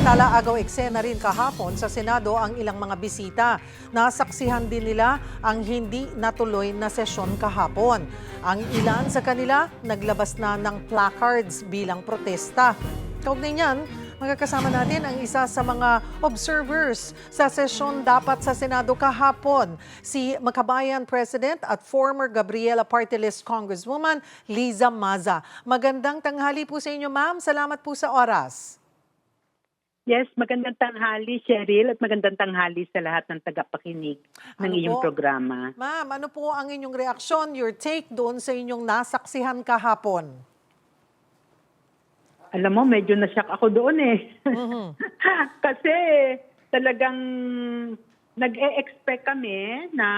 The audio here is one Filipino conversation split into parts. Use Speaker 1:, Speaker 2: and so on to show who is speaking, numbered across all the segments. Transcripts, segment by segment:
Speaker 1: Samantala, agaw eksena rin kahapon sa Senado ang ilang mga bisita. Nasaksihan din nila ang hindi natuloy na sesyon kahapon. Ang ilan sa kanila naglabas na ng placards bilang protesta. Kaugnay niyan, magkakasama natin ang isa sa mga observers sa sesyon dapat sa Senado kahapon, si Makabayan President at former Gabriela Party List Congresswoman Liza Maza. Magandang tanghali po sa inyo, ma'am. Salamat po sa oras.
Speaker 2: Yes, magandang tanghali, Cheryl, at magandang tanghali sa lahat ng tagapakinig ng iyong programa.
Speaker 1: Ma'am, ano po ang inyong reaksyon, your take doon sa inyong nasaksihan kahapon?
Speaker 2: Alam mo, medyo na-shock ako doon eh. Kasi talagang nag-e-expect kami na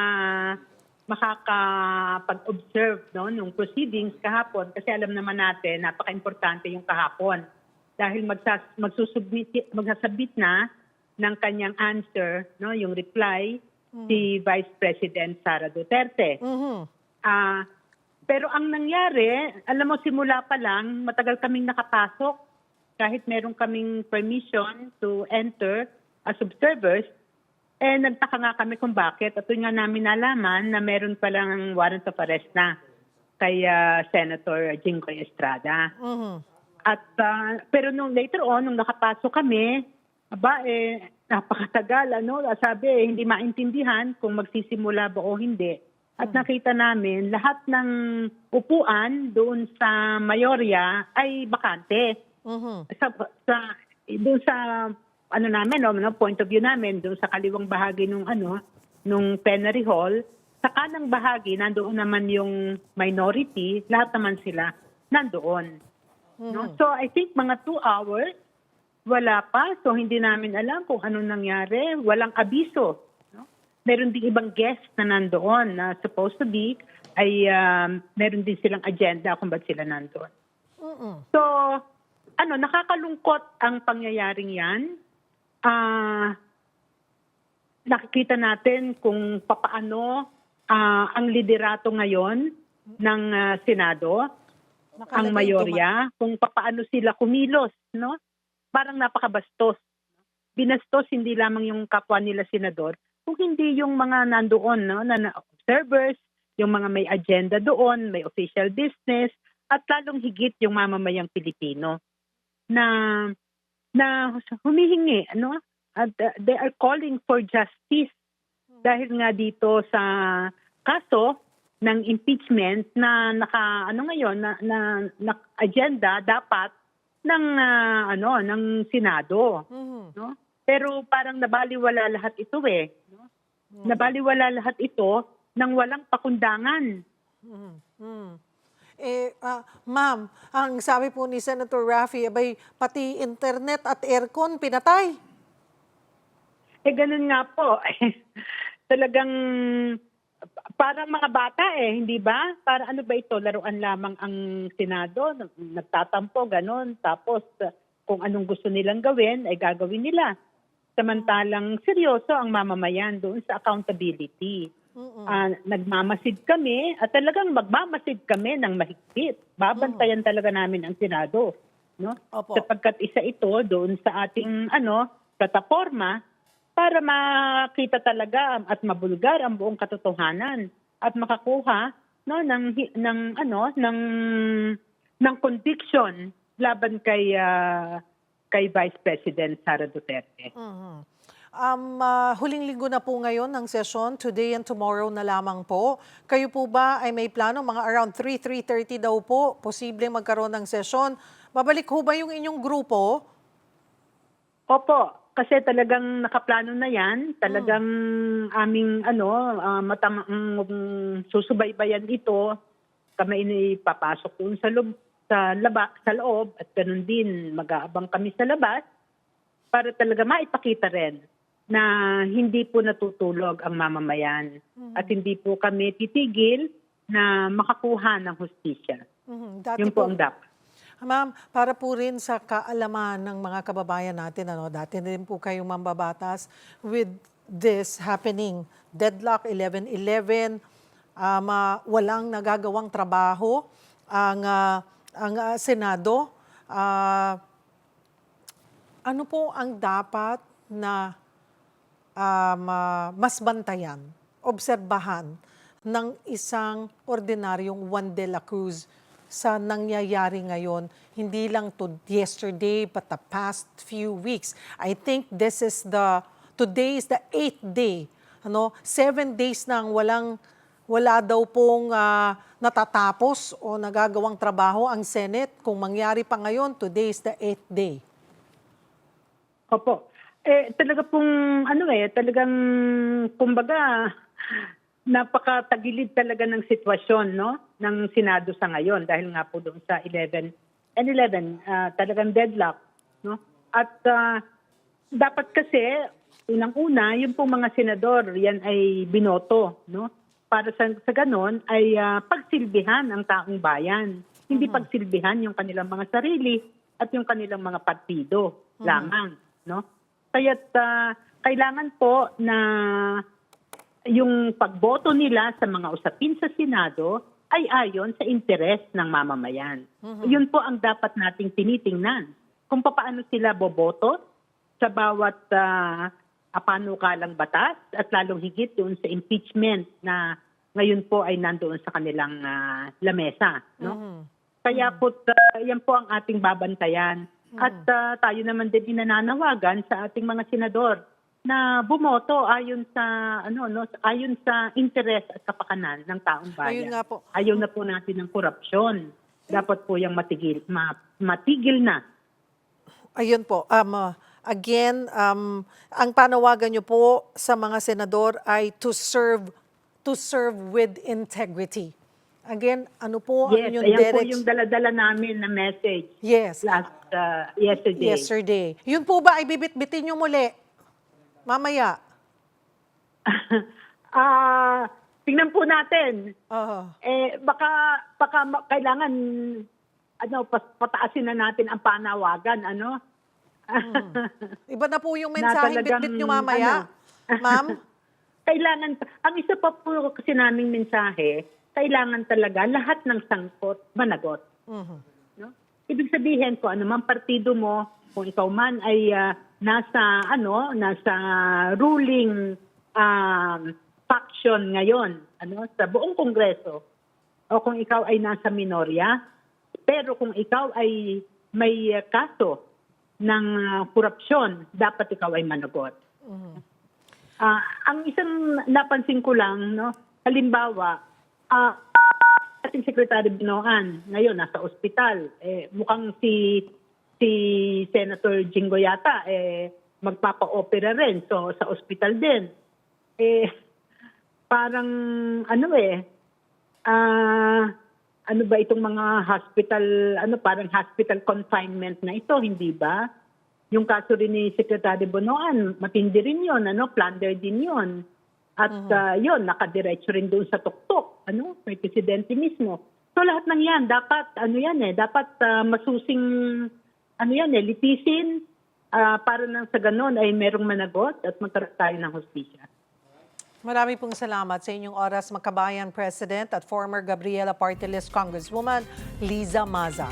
Speaker 2: makakapag-observe nung proceedings kahapon. Kasi alam naman natin, napaka-importante yung kahapon. Dahil magsasubmit na ng kanyang answer, yung reply, si Vice President Sara Duterte. Pero ang nangyari, alam mo, simula pa lang, matagal kaming nakapasok. Kahit meron kaming permission to enter as observers, nagtaka nga kami kung bakit. At yun nga namin nalaman na meron palang warrant of arrest na kay Senator Jinggoy Estrada. At pero nung later on, nung nakapasok kami, napakatagal, sabi, hindi maintindihan kung magsisimula ba o hindi. At nakita namin, lahat ng upuan doon sa Mayorya ay bakante. Doon sa point of view namin, doon sa kaliwang bahagi nung plenary hall, sa kanang bahagi, nandoon naman yung minority, lahat naman sila nandoon. So I think mga 2 hours, wala pa. So hindi namin alam kung anong nangyari. Walang abiso. Meron din ibang guest na nandoon na supposed to be ay meron din silang agenda kung ba't sila nandoon. So, nakakalungkot ang pangyayaring yan. Nakikita natin kung papaano ang liderato ngayon ng Senado, ang mayorya, kung papaano sila kumilos, Parang napakabastos. Binastos hindi lamang yung kapwa nila senador, kung hindi yung mga nandoon, na observers, yung mga may agenda doon, may official business, at lalong higit yung mamamayang Pilipino na humihingi, at they are calling for justice dahil nga dito sa kaso ng impeachment na na agenda dapat ng Senado, Pero parang nabaliwala lahat ito Nabaliwala lahat ito nang walang pakundangan.
Speaker 1: Ma'am, ang sabi po ni Senator Raffy, pati internet at aircon pinatay.
Speaker 2: Ganun nga po. Talagang parang mga bata hindi ba? Para ano ba ito? Laruan lamang ang Senado, nagtatampo, ganun. Tapos kung anong gusto nilang gawin, ay gagawin nila. Samantalang seryoso ang mamamayan doon sa accountability. Nagmamasid kami at talagang magmamasid kami ng mahigpit. Babantayan talaga namin ang Senado. Sapagkat isa ito doon sa ating plataforma para makita talaga at mabulgar ang buong katotohanan at makakuha ng conviction laban kay Vice President Sara Duterte.
Speaker 1: Huling linggo na po ngayon ng session, today and tomorrow na lamang po. Kayo po ba ay may plano, mga around 3:30 daw po, posible magkaroon ng session. Babalik ho ba yung inyong grupo?
Speaker 2: Opo, kasi talagang nakaplano na yan. Talagang aming susubaybayan ito. Kami papasok doon sa loob at ganun din mag-aabang kami sa labas para talaga maipakita rin na hindi po natutulog ang mamamayan at hindi po kami titigil na makakuha ng hustisya. Yun po ang dapat.
Speaker 1: Ma'am, para po rin sa kaalaman ng mga kababayan natin, dati din po kayong mambabatas with this happening, deadlock 11-11, walang nagagawang trabaho ang Senado. Ano po ang dapat na mas bantayan, obserbahan ng isang ordinaryong Juan de la Cruz sa nangyayari ngayon, hindi lang to yesterday but the past few weeks. I think today is the 8th day. 7 days nang wala daw pong natatapos o nagagawang trabaho ang Senate. Kung mangyari pa ngayon, today is the 8th day.
Speaker 2: Opo. Talaga pong talagang kumbaga napakatagilid talaga ng sitwasyon, no, ng Senado sa ngayon dahil nga po doon sa 11 talagang deadlock, no? At dapat kasi unang-una yung pong mga senador yan ay binoto, no? Para sa ganon ay pagsilbihan ang taong bayan, hindi pagsilbihan yung kanilang mga sarili at yung kanilang mga partido lamang, no? Kaya't kailangan po na yung pagboto nila sa mga usapin sa Senado ay ayon sa interes ng mamamayan. Yun po ang dapat nating tinitingnan. Kung paano sila boboto sa bawat panukalang batas at lalong higit doon sa impeachment na ngayon po ay nandoon sa kanilang lamesa. No? Kaya po yan po ang ating babantayan. At tayo naman din inananawagan sa ating mga senador na bumoto ayon sa ayon sa interes at kapakanan ng taong bayan.
Speaker 1: Ayun nga po.
Speaker 2: Ayaw na po natin ng korupsyon. Dapat po yung matigil na.
Speaker 1: Ayun po. Again, ang panawagan niyo po sa mga senador ay to serve with integrity. Again, ano po ang
Speaker 2: Yes,
Speaker 1: inyong
Speaker 2: ayan po yung dala-dala namin na message yesterday.
Speaker 1: Yun po ba ay bibit-bitin niyo muli? Mamaya.
Speaker 2: Tingnan po natin.
Speaker 1: Uh-huh.
Speaker 2: Baka kailangan pataasin na natin ang panawagan,
Speaker 1: Iba na po yung mensaheng bitbit niyo mamaya. Ma'am?
Speaker 2: Kailangan, ang isa pa po kasi naming mensahe, kailangan talaga lahat ng sangkot managot. No? Ibig sabihin ko, anumang partido mo, kung ikaw man ay nasa ruling faction ngayon, sa buong Kongreso, o kung ikaw ay nasa minorya, pero kung ikaw ay may kaso ng korupsyon, dapat ikaw ay managot. Ang isang napansin ko lang, no, halimbawa, ating Secretary Binoan ngayon nasa ospital, mukhang si Senator Jingo yata magpapa-opera rin, so sa ospital din. Parang ano ba itong mga hospital, parang hospital confinement na ito, hindi ba? Yung kaso rin ni Secretary Binoan, matindi rin yun, plunder din yun. At yun, nakadiretso rin doon sa tuktok, may presidente mismo. So lahat ng yan, dapat, dapat masusing, litisin, para nang sa ganon ay merong managot at magkaroon tayo ng hustisya.
Speaker 1: Marami pong salamat sa inyong oras, Makabayan President at former Gabriela Party List Congresswoman Liza Maza.